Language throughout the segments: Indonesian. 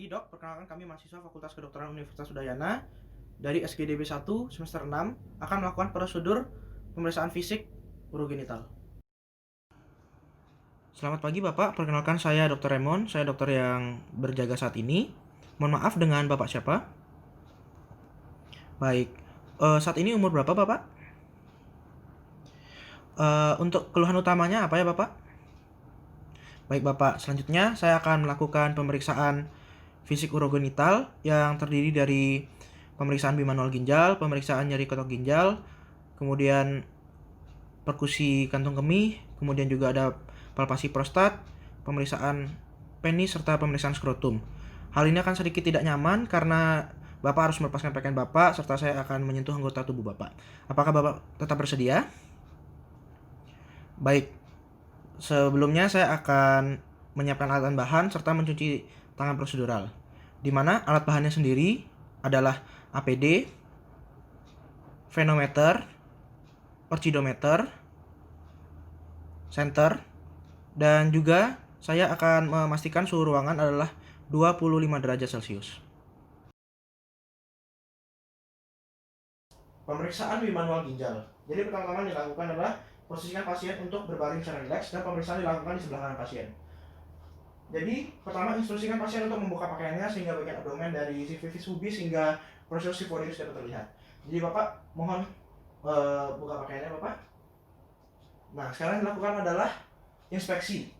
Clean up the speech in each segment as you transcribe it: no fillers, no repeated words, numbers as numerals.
pagi dok, perkenalkan kami mahasiswa Fakultas Kedokteran Universitas Udayana dari SGDB 1 semester 6 akan melakukan prosedur pemeriksaan fisik urogenital. Selamat pagi Bapak, perkenalkan saya Dr. Raymond, saya dokter yang berjaga saat ini. Mohon maaf, dengan Bapak siapa? Baik, saat ini umur berapa Bapak? Untuk keluhan utamanya apa ya Bapak? Baik Bapak, selanjutnya saya akan melakukan pemeriksaan fisik urogenital yang terdiri dari pemeriksaan bimanual ginjal, pemeriksaan nyeri kotak ginjal, kemudian perkusi kantung kemih, kemudian juga ada palpasi prostat, pemeriksaan penis, serta pemeriksaan skrotum. Hal ini akan sedikit tidak nyaman karena Bapak harus melepaskan pakaian Bapak, serta saya akan menyentuh anggota tubuh Bapak. Apakah Bapak tetap bersedia? Baik, sebelumnya saya akan menyiapkan alat dan bahan serta mencuci tangan prosedural, di mana alat bahannya sendiri adalah APD, venometer, orchidometer, senter, dan juga saya akan memastikan suhu ruangan adalah 25 derajat Celcius. Pemeriksaan bimanual ginjal. Jadi pertama-tama dilakukan adalah posisikan pasien untuk berbaring secara rileks dan pemeriksaan dilakukan di sebelah kanan pasien. Jadi pertama instruksikan pasien untuk membuka pakaiannya sehingga bagian abdomen dari sifilis pubis hingga proses sifoidus dapat terlihat. Jadi Bapak mohon buka pakaiannya Bapak. Nah sekarang dilakukan adalah inspeksi.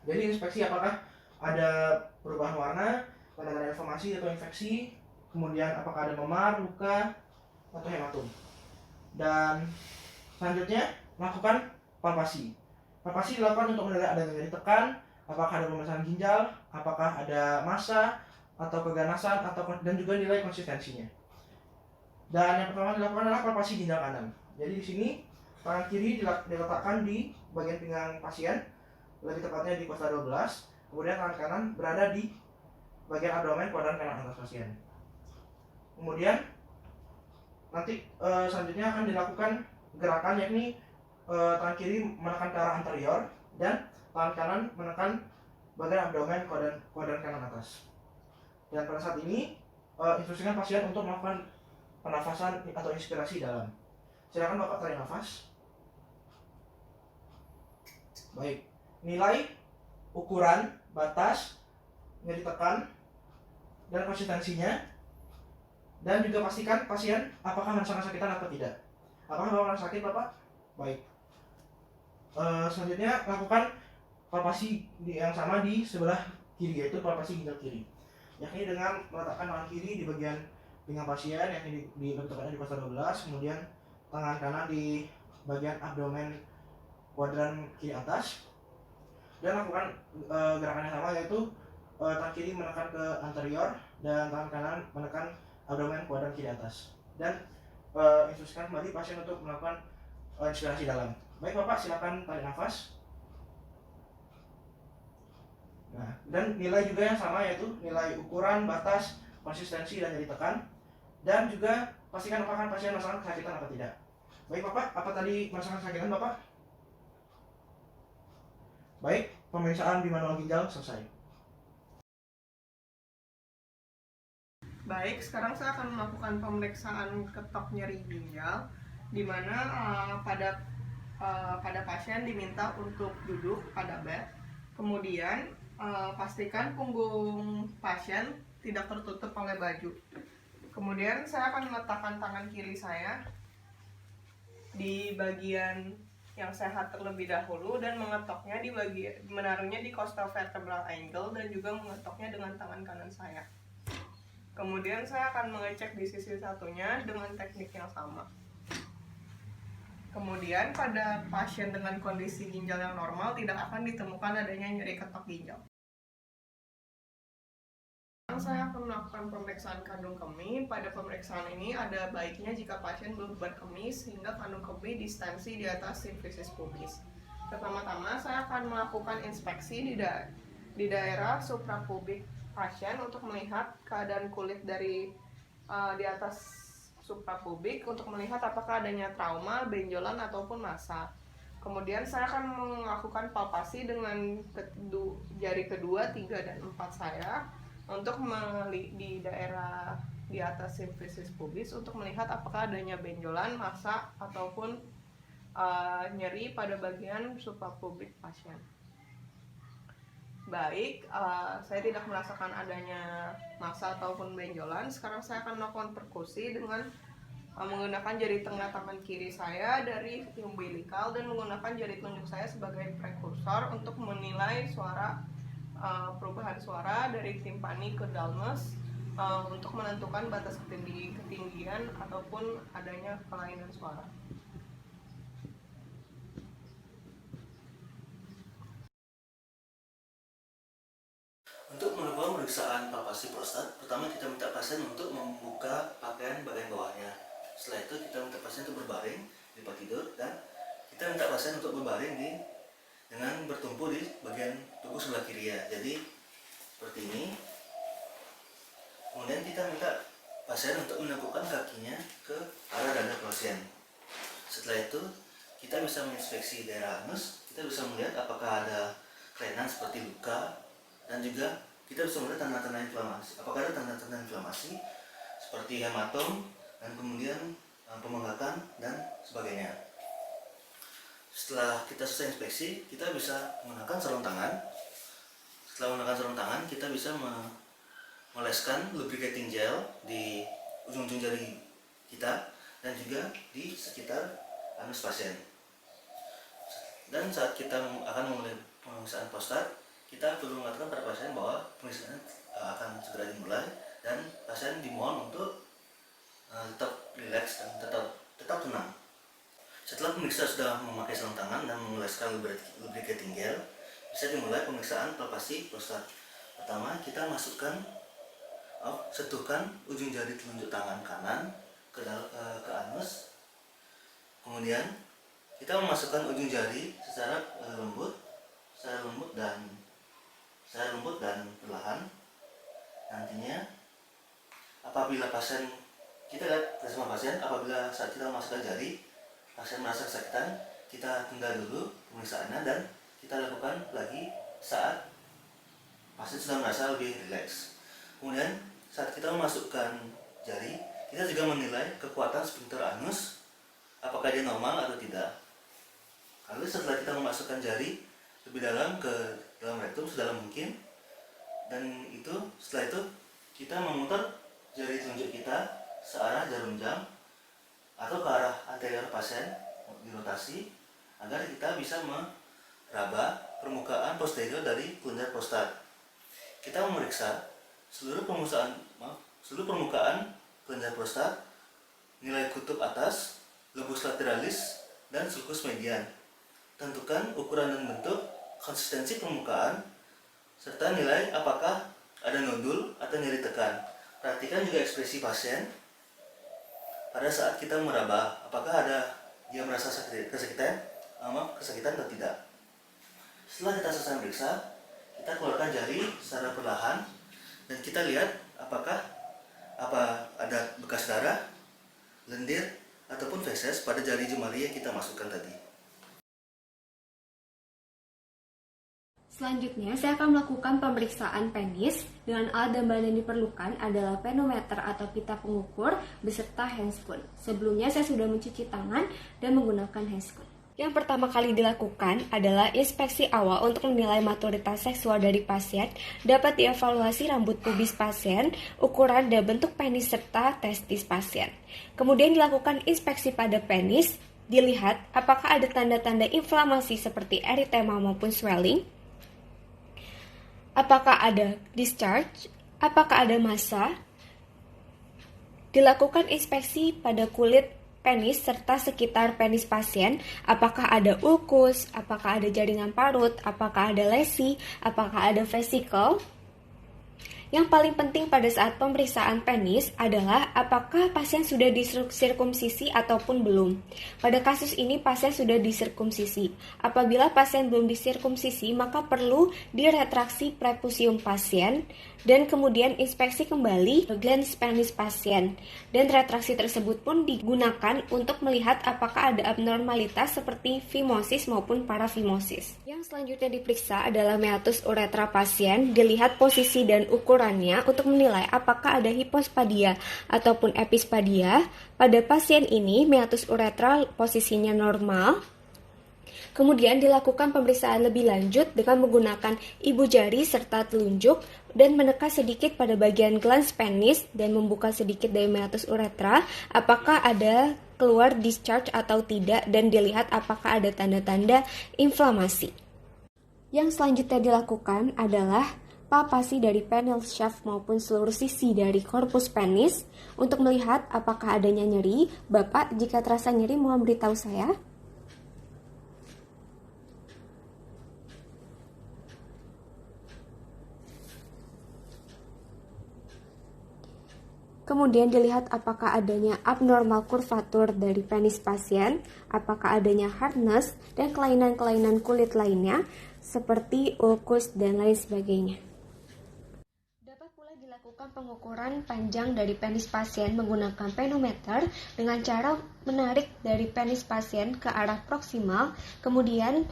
Jadi inspeksi apakah ada perubahan warna, tanda-tanda inflamasi atau infeksi, kemudian apakah ada memar, luka, atau hematom. Dan selanjutnya lakukan palpasi. Palpasi dilakukan untuk menilai adanya nyeri tekan, apakah ada pemeriksaan ginjal, apakah ada massa atau keganasan, dan juga nilai konsistensinya. Dan yang pertama dilakukan adalah palpasi ginjal kanan. Jadi di sini tangan kiri diletakkan di bagian pinggang pasien, lebih tepatnya di kosta 12. Kemudian tangan kanan berada di bagian abdomen kuadran kanan atas pasien. Kemudian nanti selanjutnya akan dilakukan gerakan, yakni tangan kiri menekan ke arah anterior dan tangan kanan menekan bagian abdomen kuadran kanan atas. Dan pada saat ini instruksikan pasien untuk melakukan pernafasan atau inspirasi dalam. Silakan Bapak tarik nafas. Baik, nilai ukuran batas nyeri tekan dan konsistensinya, dan juga pastikan pasien apakah merasakan kesakitan atau tidak. Apakah Bapak merasa sakit Bapak? Baik. Selanjutnya lakukan palpasi yang sama di sebelah kiri, yaitu palpasi ginjal kiri, yakni dengan meletakkan tangan kiri di bagian pinggang pasien, yakni di tepatnya di kosta 12, kemudian tangan kanan di bagian abdomen kuadran kiri atas, dan lakukan gerakan yang sama, yaitu tangan kiri menekan ke anterior dan tangan kanan menekan abdomen kuadran kiri atas. Dan instruksikan kembali pasien untuk melakukan inspirasi dalam. Baik Bapak, silakan tarik nafas. Nah, dan nilai juga yang sama, yaitu nilai ukuran, batas, konsistensi, dan nyeri tekan. Dan juga pastikan apakah pasien merasakan kesakitan atau tidak. Baik Bapak, apa tadi merasakan kesakitan Bapak? Baik, pemeriksaan bimanual ginjal selesai. Baik, sekarang saya akan melakukan pemeriksaan ketok nyeri ginjal, di mana pada pasien diminta untuk duduk pada bed. Kemudian pastikan punggung pasien tidak tertutup oleh baju. Kemudian saya akan meletakkan tangan kiri saya di bagian yang sehat terlebih dahulu dan mengetoknya menaruhnya di costovertebral angle dan juga mengetoknya dengan tangan kanan saya. Kemudian saya akan mengecek di sisi satunya dengan teknik yang sama. Kemudian pada pasien dengan kondisi ginjal yang normal tidak akan ditemukan adanya nyeri ketok ginjal. Saya akan melakukan pemeriksaan kandung kemih. Pada pemeriksaan ini ada baiknya jika pasien belum berkemis sehingga kandung kemih distensi di atas sifilis pubis. Pertama-tama saya akan melakukan inspeksi di daerah suprapubik pasien untuk melihat keadaan kulit di atas suprapubik untuk melihat apakah adanya trauma, benjolan ataupun massa. Kemudian saya akan melakukan palpasi dengan jari kedua, 3, dan 4 saya untuk di daerah di atas simfisis pubis untuk melihat apakah adanya benjolan, massa ataupun nyeri pada bagian suprapubik pasien. Baik, saya tidak merasakan adanya massa ataupun benjolan. Sekarang saya akan melakukan perkusi dengan menggunakan jari tengah tangan kiri saya dari umbilikal dan menggunakan jari telunjuk saya sebagai prekursor untuk menilai suara, perubahan suara dari timpani ke dalmes, untuk menentukan batas ketinggian ataupun adanya kelainan suara. Untuk melakukan pemeriksaan palpasi prostat, pertama kita minta pasien untuk membuka pakaian bagian bawahnya. Setelah itu kita minta pasien untuk berbaring di tempat tidur dan kita minta pasien untuk berbaring dengan bertumpu di bagian tubuh sebelah kiri ya. Jadi seperti ini. Kemudian kita minta pasien untuk menegukkan kakinya ke arah dada pasien. Setelah itu kita bisa menginspeksi daerah anus. Kita bisa melihat apakah ada kelainan seperti luka, dan juga kita bisa melihat tanda-tanda inflamasi. Apakah ada tanda-tanda inflamasi seperti hematom dan kemudian pembengkakan dan sebagainya. Setelah kita selesai inspeksi, kita bisa menggunakan sarung tangan. Setelah menggunakan sarung tangan, kita bisa meleskan lubricating gel di ujung-ujung jari kita dan juga di sekitar anus pasien. Dan saat kita akan memulai pemeriksaan prostat, kita perlu mengatakan pada pasien bahwa pemeriksaan akan segera dimulai dan pasien dimohon untuk tetap rileks dan tetap tenang. Setelah pemeriksa sudah memakai sarung tangan dan mengoleskan lubricating gel, bisa dimulai pemeriksaan palpasi prostat. Pertama, kita setuhkan ujung jari telunjuk tangan kanan ke anus. Kemudian kita memasukkan ujung jari secara lembut dan perlahan. Nantinya apabila kita lihat bersama pasien, apabila saat kita memasukkan jari pasien merasa kesakitan, kita tunda dulu pemeriksaannya dan kita lakukan lagi saat pasien sudah merasa lebih rileks. Kemudian saat kita memasukkan jari, kita juga menilai kekuatan sphincter anus, apakah dia normal atau tidak. Lalu setelah kita memasukkan jari lebih dalam ke dalam rektum sedalam mungkin, dan setelah itu kita memutar jari telunjuk kita searah jarum jam atau ke arah anterior pasien, dirotasi agar kita bisa meraba permukaan posterior dari kelenjar prostat. Kita memeriksa seluruh permukaan kelenjar prostat, nilai kutub atas, lobus lateralis, dan sulcus median. Tentukan ukuran dan bentuk, konsistensi permukaan, serta nilai apakah ada nodul atau nyeri tekan. Perhatikan juga ekspresi pasien pada saat kita meraba, apakah dia merasa kesakitan atau tidak. Setelah kita selesai meriksa, kita keluarkan jari secara perlahan dan kita lihat apakah ada bekas darah, lendir, ataupun feses pada jari jemari yang kita masukkan tadi. Selanjutnya, saya akan melakukan pemeriksaan penis dengan alat dan bahan yang diperlukan adalah peneometer atau pita pengukur beserta handscoon. Sebelumnya, saya sudah mencuci tangan dan menggunakan handscoon. Yang pertama kali dilakukan adalah inspeksi awal untuk menilai maturitas seksual dari pasien. Dapat dievaluasi rambut pubis pasien, ukuran dan bentuk penis serta testis pasien. Kemudian dilakukan inspeksi pada penis, dilihat apakah ada tanda-tanda inflamasi seperti eritema maupun swelling. Apakah ada discharge? Apakah ada massa? Dilakukan inspeksi pada kulit penis serta sekitar penis pasien. Apakah ada ulkus? Apakah ada jaringan parut? Apakah ada lesi? Apakah ada vesikel? Yang paling penting pada saat pemeriksaan penis adalah apakah pasien sudah disirkumsisi ataupun belum. Pada kasus ini pasien sudah disirkumsisi. Apabila pasien belum disirkumsisi, maka perlu diretraksi prepusium pasien dan kemudian inspeksi kembali glans penis pasien. Dan retraksi tersebut pun digunakan untuk melihat apakah ada abnormalitas seperti fimosis maupun parafimosis. Yang selanjutnya diperiksa adalah meatus uretra pasien, dilihat posisi dan ukuran pengukurannya untuk menilai apakah ada hipospadia ataupun epispadia. Pada pasien ini, meatus uretra posisinya normal. Kemudian dilakukan pemeriksaan lebih lanjut dengan menggunakan ibu jari serta telunjuk dan menekan sedikit pada bagian glans penis dan membuka sedikit dari meatus uretra apakah ada keluar discharge atau tidak dan dilihat apakah ada tanda-tanda inflamasi. Yang selanjutnya dilakukan adalah palpasi dari penile shaft maupun seluruh sisi dari korpus penis untuk melihat apakah adanya nyeri. Bapak, jika terasa nyeri mohon beritahu saya. Kemudian dilihat apakah adanya abnormal kurvatur dari penis pasien, apakah adanya hardness, dan kelainan-kelainan kulit lainnya, seperti ulkus dan lain sebagainya. Dapat pula dilakukan pengukuran panjang dari penis pasien menggunakan penometer dengan cara menarik dari penis pasien ke arah proksimal, kemudian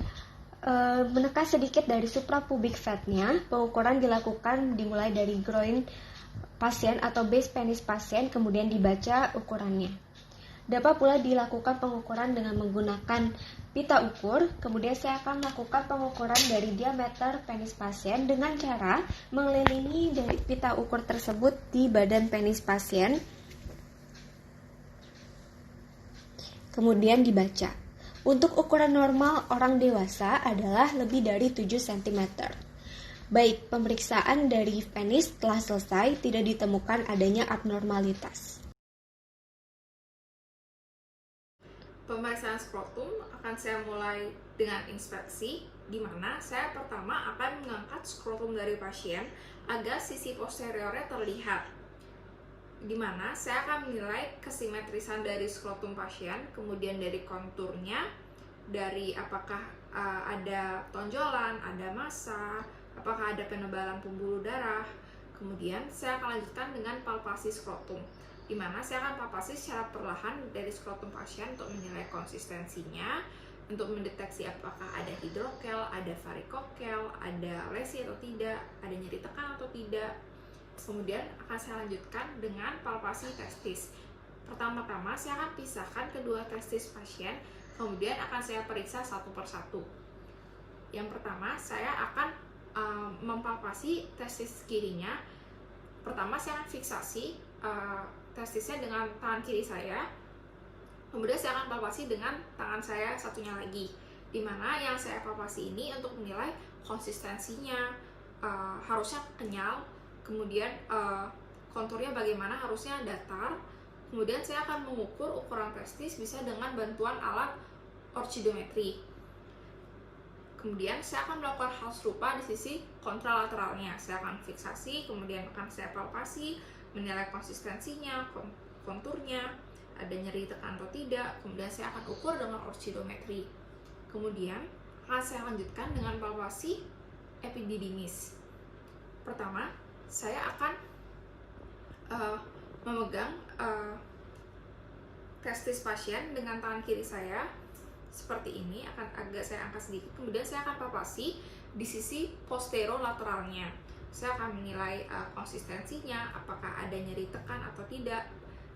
menekan sedikit dari suprapubic fatnya. Pengukuran dilakukan dimulai dari groin pasien atau base penis pasien, kemudian dibaca ukurannya. Dapat pula dilakukan pengukuran dengan menggunakan pita ukur, kemudian saya akan melakukan pengukuran dari diameter penis pasien dengan cara mengelilingi dari pita ukur tersebut di badan penis pasien, kemudian dibaca. Untuk ukuran normal orang dewasa adalah lebih dari 7 cm. Baik, pemeriksaan dari penis telah selesai, tidak ditemukan adanya abnormalitas. Pemeriksaan skrotum akan saya mulai dengan inspeksi, di mana saya pertama akan mengangkat skrotum dari pasien agar sisi posteriornya terlihat, di mana saya akan menilai kesimetrisan dari skrotum pasien, kemudian dari konturnya, dari apakah ada tonjolan, ada massa, apakah ada penebalan pembuluh darah. Kemudian saya akan lanjutkan dengan palpasi skrotum, di mana saya akan palpasi secara perlahan dari skrotum pasien untuk menilai konsistensinya, untuk mendeteksi apakah ada hidrokel, ada varikokel, ada lesi atau tidak, ada nyeri tekan atau tidak. Kemudian akan saya lanjutkan dengan palpasi testis. Pertama-tama saya akan pisahkan kedua testis pasien, kemudian akan saya periksa satu persatu. Yang pertama, saya akan mempalpasi testis kirinya. Pertama saya akan fiksasi testisnya dengan tangan kiri saya, kemudian saya akan palpasi dengan tangan saya satunya lagi, dimana yang saya palpasi ini untuk menilai konsistensinya, harusnya kenyal, kemudian konturnya bagaimana, harusnya datar. Kemudian saya akan mengukur ukuran testis bisa dengan bantuan alat orchidometri. Kemudian saya akan melakukan hal serupa di sisi kontralateralnya. Saya akan fiksasi, kemudian akan saya palpasi, menilai konsistensinya, konturnya, ada nyeri tekan atau tidak. Kemudian saya akan ukur dengan orchidometri. Kemudian akan saya lanjutkan dengan palpasi epididymis. Pertama, saya akan memegang testis pasien dengan tangan kiri saya seperti ini, akan agak saya angkat sedikit. Kemudian saya akan palpasi di sisi posterolateralnya. Saya akan menilai konsistensinya, apakah ada nyeri tekan atau tidak.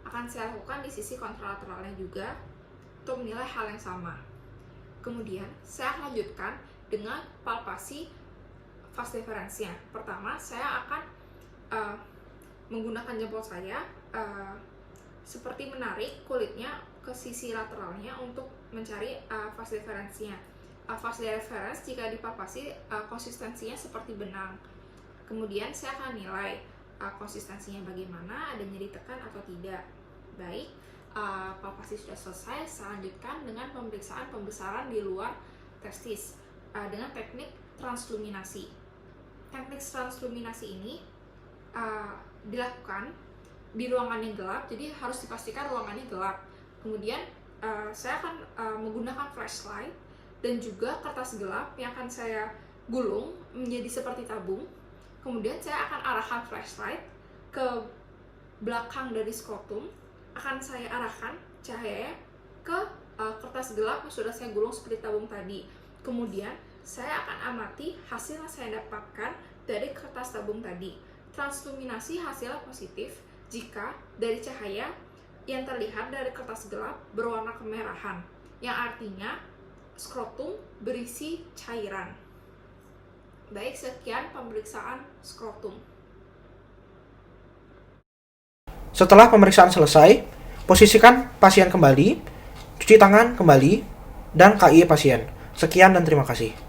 Akan saya lakukan di sisi kontralateralnya juga untuk menilai hal yang sama. Kemudian saya akan lanjutkan dengan palpasi vas deferensnya. Pertama, saya akan menggunakan jempol saya seperti menarik kulitnya ke sisi lateralnya untuk mencari vas deferensnya. Vas deferens jika dipalpasi konsistensinya seperti benang. Kemudian saya akan nilai konsistensinya bagaimana, ada nyeri tekan atau tidak. Baik, palpasi sudah selesai. Saya lanjutkan dengan pemeriksaan pembesaran di luar testis dengan teknik transluminasi. Teknik transluminasi ini dilakukan di ruangan yang gelap, jadi harus dipastikan ruangannya gelap. Kemudian saya akan menggunakan flashlight dan juga kertas gelap yang akan saya gulung menjadi seperti tabung. Kemudian saya akan arahkan flashlight ke belakang dari skrotum, akan saya arahkan cahaya ke kertas gelap yang sudah saya gulung seperti tabung tadi. Kemudian saya akan amati hasil yang saya dapatkan dari kertas tabung tadi. Transluminasi hasilnya positif jika dari cahaya yang terlihat dari kertas gelap berwarna kemerahan, yang artinya skrotum berisi cairan. Baik, sekian pemeriksaan skrotum. Setelah pemeriksaan selesai, posisikan pasien kembali, cuci tangan kembali, dan KI pasien. Sekian dan terima kasih.